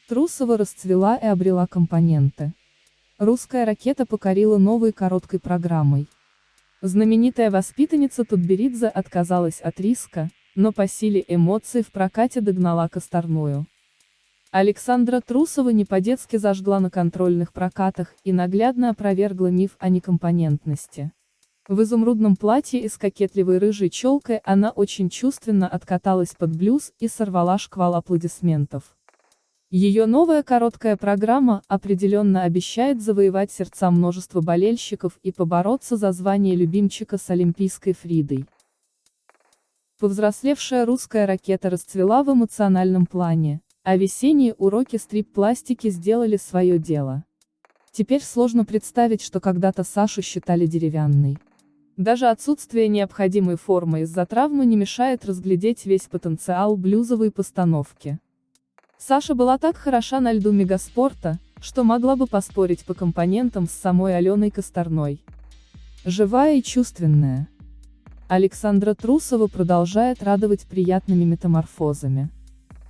Трусова расцвела и обрела компоненты. Русская ракета покорила новой короткой программой. Знаменитая воспитанница Тутберидзе отказалась от риска, но по силе эмоций в прокате догнала Косторную. Александра Трусова не по-детски зажгла на контрольных прокатах и наглядно опровергла миф о некомпонентности. В изумрудном платье и с кокетливой рыжей челкой она очень чувственно откаталась под блюз и сорвала шквал аплодисментов. Ее новая короткая программа определенно обещает завоевать сердца множества болельщиков и побороться за звание любимчика с олимпийской Фридой. Повзрослевшая русская ракета расцвела в эмоциональном плане, а весенние уроки стрип-пластики сделали свое дело. Теперь сложно представить, что когда-то Сашу считали деревянной. Даже отсутствие необходимой формы из-за травмы не мешает разглядеть весь потенциал блюзовой постановки. Саша была так хороша на льду мегаспорта, что могла бы поспорить по компонентам с самой Аленой Косторной. Живая и чувственная. Александра Трусова продолжает радовать приятными метаморфозами.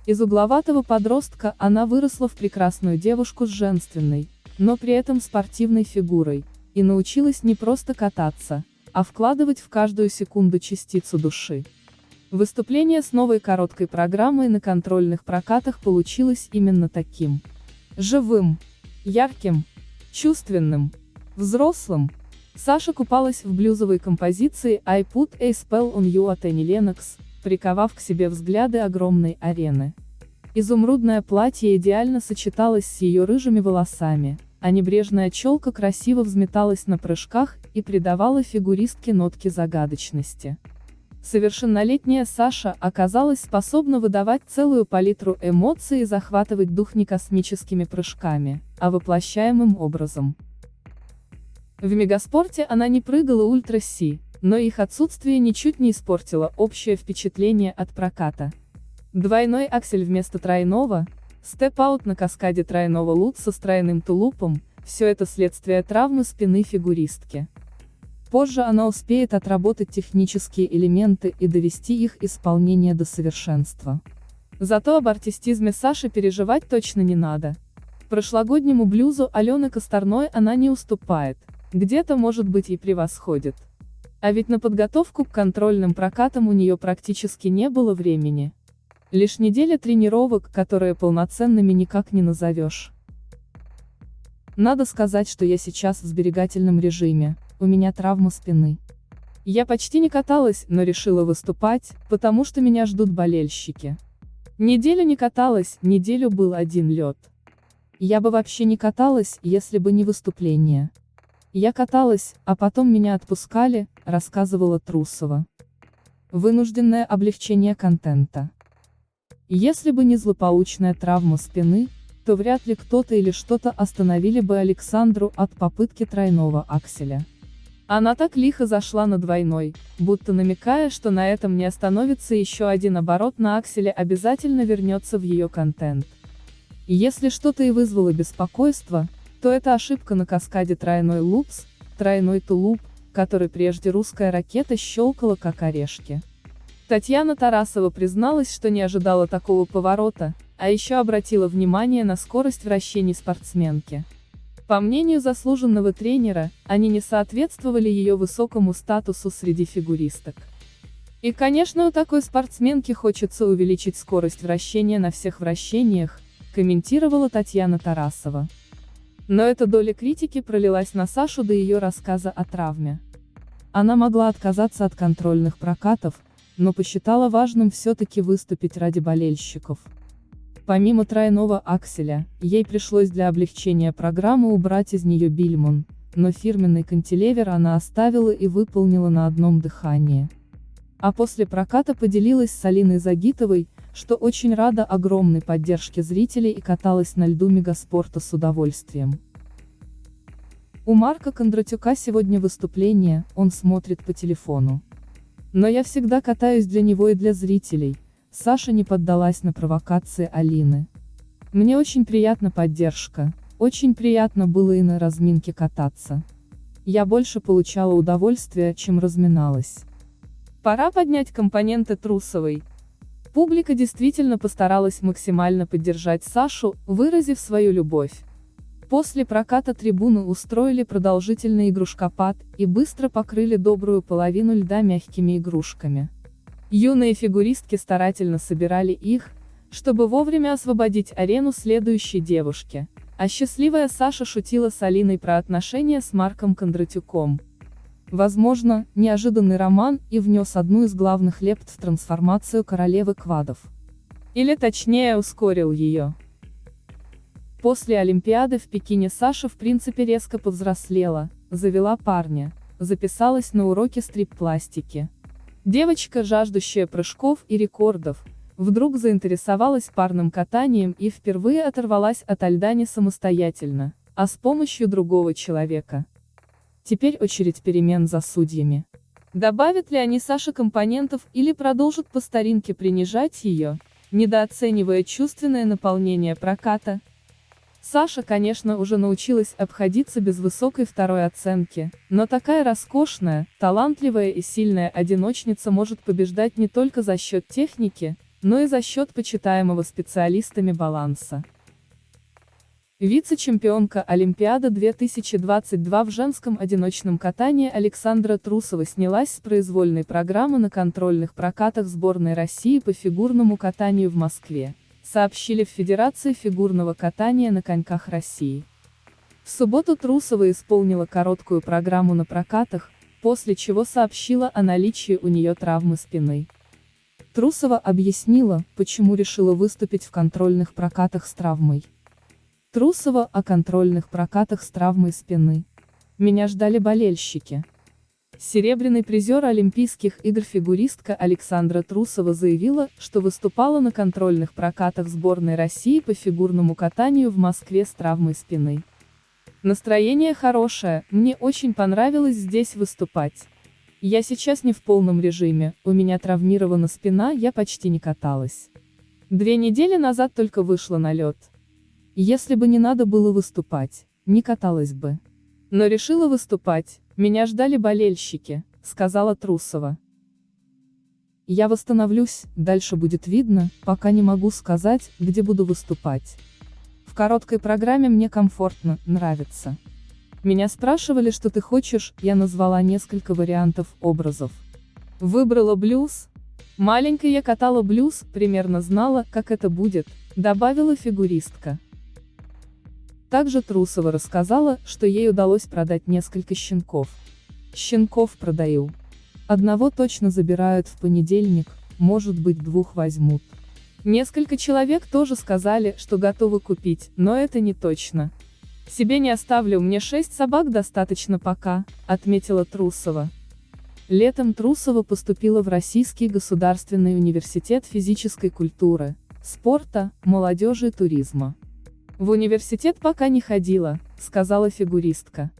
Из угловатого подростка она выросла в прекрасную девушку с женственной, но при этом спортивной фигурой, и научилась не просто кататься, а вкладывать в каждую секунду частицу души. Выступление с новой короткой программой на контрольных прокатах получилось именно таким. Живым, ярким, чувственным, взрослым. Саша купалась в блюзовой композиции «I Put a Spell on You» от Энни Леннокс, приковав к себе взгляды огромной арены. Изумрудное платье идеально сочеталось с ее рыжими волосами, а небрежная челка красиво взметалась на прыжках и придавала фигуристке нотки загадочности. Совершеннолетняя Саша оказалась способна выдавать целую палитру эмоций и захватывать дух не космическими прыжками, а воплощаемым образом. В мегаспорте она не прыгала ультра-си, но их отсутствие ничуть не испортило общее впечатление от проката. Двойной аксель вместо тройного, степ-аут на каскаде тройного лутса с тройным тулупом – все это следствие травмы спины фигуристки. Позже она успеет отработать технические элементы и довести их исполнение до совершенства. Зато об артистизме Саши переживать точно не надо. Прошлогоднему блюзу Алены Косторной она не уступает, где-то может быть и превосходит. А ведь на подготовку к контрольным прокатам у нее практически не было времени. Лишь неделя тренировок, которые полноценными никак не назовешь. Надо сказать, что я сейчас в сберегательном режиме, у меня травма спины. Я почти не каталась, но решила выступать, потому что меня ждут болельщики. Неделю не каталась, неделю был один лед. Я бы вообще не каталась, если бы не выступление. Я каталась, а потом меня отпускали, рассказывала Трусова. Вынужденное облегчение контента. Если бы не злополучная травма спины, то вряд ли кто-то или что-то остановили бы Александру от попытки тройного акселя. Она так лихо зашла на двойной, будто намекая, что на этом не остановится еще один оборот на акселе обязательно вернется в ее контент. И если что-то и вызвало беспокойство, то это ошибка на каскаде тройной лупс, тройной тулуп, который прежде русская ракета щелкала как орешки. Татьяна Тарасова призналась, что не ожидала такого поворота, а еще обратила внимание на скорость вращений спортсменки. По мнению заслуженного тренера, они не соответствовали ее высокому статусу среди фигуристок. И конечно, у такой спортсменки хочется увеличить скорость вращения на всех вращениях, комментировала Татьяна Тарасова. Но эта доля критики пролилась на Сашу до ее рассказа о травме. Она могла отказаться от контрольных прокатов, но посчитала важным все-таки выступить ради болельщиков. Помимо тройного акселя, ей пришлось для облегчения программы убрать из нее бильмон, но фирменный кантилевер она оставила и выполнила на одном дыхании. А после проката поделилась с Алиной Загитовой, что очень рада огромной поддержке зрителей и каталась на льду мегаспорта с удовольствием. У Марка Кондратюка сегодня выступление, он смотрит по телефону. Но я всегда катаюсь для него и для зрителей. Саша не поддалась на провокации Алины. Мне очень приятна поддержка, очень приятно было и на разминке кататься. Я больше получала удовольствия, чем разминалась. Пора поднять компоненты Трусовой. Публика действительно постаралась максимально поддержать Сашу, выразив свою любовь. После проката трибуны устроили продолжительный игрушкопад и быстро покрыли добрую половину льда мягкими игрушками. Юные фигуристки старательно собирали их, чтобы вовремя освободить арену следующей девушке, а счастливая Саша шутила с Алиной про отношения с Марком Кондратюком. Возможно, неожиданный роман и внес одну из главных лепт в трансформацию королевы квадов. Или точнее ускорил ее. После Олимпиады в Пекине Саша в принципе резко повзрослела, завела парня, записалась на уроки стрип-пластики. Девочка, жаждущая прыжков и рекордов, вдруг заинтересовалась парным катанием и впервые оторвалась от льда не самостоятельно, а с помощью другого человека. Теперь очередь перемен за судьями. Добавят ли они Саше компонентов или продолжат по старинке принижать ее, недооценивая чувственное наполнение проката? Саша, конечно, уже научилась обходиться без высокой второй оценки, но такая роскошная, талантливая и сильная одиночница может побеждать не только за счет техники, но и за счет почитаемого специалистами баланса. Вице-чемпионка Олимпиады 2022 в женском одиночном катании Александра Трусова снялась с произвольной программы на контрольных прокатах сборной России по фигурному катанию в Москве, сообщили в Федерации фигурного катания на коньках России. В субботу Трусова исполнила короткую программу на прокатах, после чего сообщила о наличии у нее травмы спины. Трусова объяснила, почему решила выступить в контрольных прокатах с травмой. Трусова о контрольных прокатах с травмой спины. Меня ждали болельщики. Серебряный призер Олимпийских игр фигуристка Александра Трусова заявила, что выступала на контрольных прокатах сборной России по фигурному катанию в Москве с травмой спины. Настроение хорошее, мне очень понравилось здесь выступать. Я сейчас не в полном режиме, у меня травмирована спина, я почти не каталась. 2 недели назад только вышла на лед. Если бы не надо было выступать, не каталась бы. Но решила выступать, меня ждали болельщики, сказала Трусова. Я восстановлюсь, дальше будет видно, пока не могу сказать, где буду выступать. В короткой программе мне комфортно, нравится. Меня спрашивали, что ты хочешь, я назвала несколько вариантов образов. Выбрала блюз. Маленькой я катала блюз, примерно знала, как это будет, добавила фигуристка. Также Трусова рассказала, что ей удалось продать несколько щенков. Щенков продаю. Одного точно забирают в понедельник, может быть 2 возьмут. Несколько человек тоже сказали, что готовы купить, но это не точно. Себе не оставлю, мне 6 собак достаточно пока, отметила Трусова. Летом Трусова поступила в Российский государственный университет физической культуры, спорта, молодежи и туризма. В университет пока не ходила, сказала фигуристка.